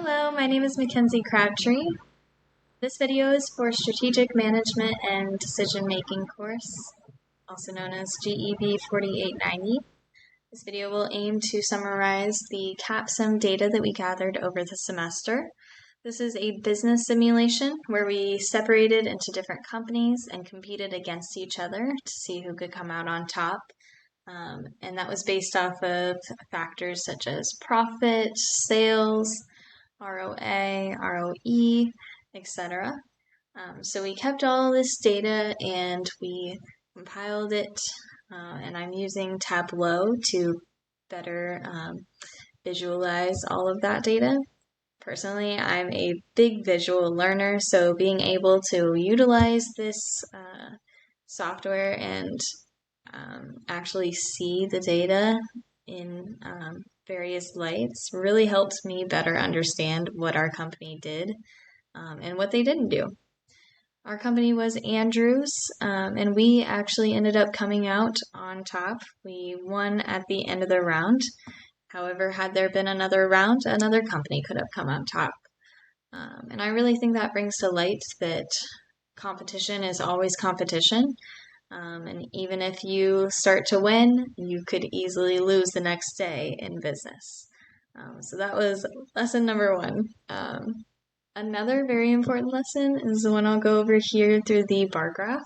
Hello, my name is Mackenzie Crabtree. This video is for Strategic Management and Decision Making course, also known as GEB 4890. This video will aim to summarize the CAPSIM data that we gathered over the semester. This is a business simulation where we separated into different companies and competed against each other to see who could come out on top. And that was based off of factors such as profit, sales, ROA, ROE, etc. So we kept all this data and we compiled it, and I'm using Tableau to better visualize all of that data. Personally, I'm a big visual learner, so being able to utilize this software and actually see the data in various lights really helps me better understand what our company did and what they didn't do. Our company was Andrews, and we actually ended up coming out on top. We won at the end of the round. However, had there been another round, another company could have come on top. And I really think that brings to light that competition is always competition. And even if you start to win, you could easily lose the next day in business. So that was lesson number one. Another very important lesson is the one I'll go over here through the bar graph.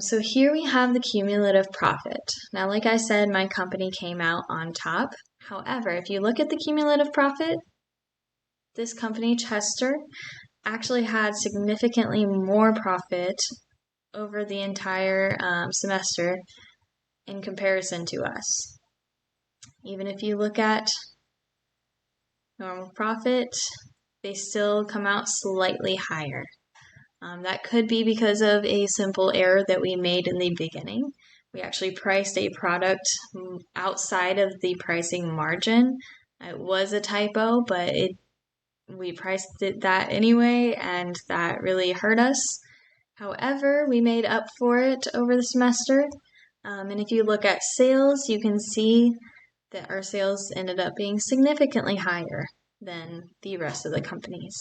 So here we have the cumulative profit. Now, like I said, my company came out on top. However, if you look at the cumulative profit, this company, Chester, actually had significantly more profit over the entire semester in comparison to us. Even if you look at normal profit, they still come out slightly higher. That could be because of a simple error that we made in the beginning. We actually priced a product outside of the pricing margin. It was a typo, but we priced it that anyway, and that really hurt us. However, we made up for it over the semester. And if you look at sales, you can see that our sales ended up being significantly higher than the rest of the companies.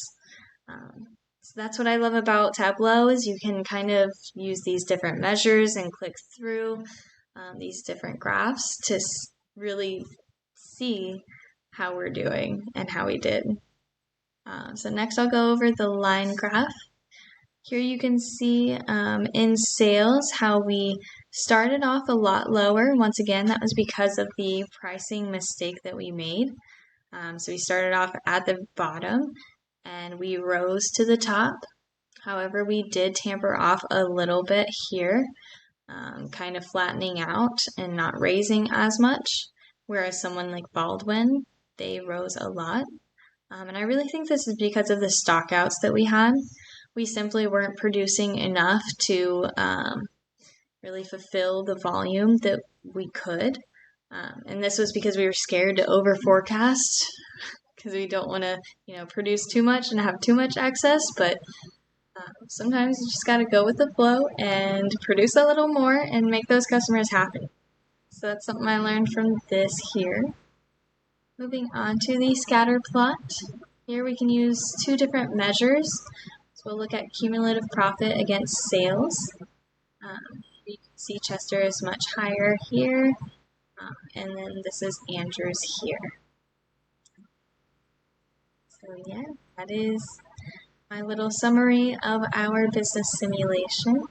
So that's what I love about Tableau, is you can kind of use these different measures and click through these different graphs to really see how we're doing and how we did. So next I'll go over the line graph. Here you can see in sales how we started off a lot lower. Once again, that was because of the pricing mistake that we made. So we started off at the bottom and we rose to the top. However, we did tamper off a little bit here, kind of flattening out and not raising as much, whereas someone like Baldwin, they rose a lot. And I really think this is because of the stockouts that we had. We simply weren't producing enough to really fulfill the volume that we could. And this was because we were scared to over forecast, because we don't want to, produce too much and have too much excess. But sometimes you just got to go with the flow and produce a little more and make those customers happy. So that's something I learned from this here. Moving on to the scatter plot. Here we can use two different measures. So we'll look at cumulative profit against sales. You can see Chester is much higher here, and then this is Andrews here. So yeah, that is my little summary of our business simulation.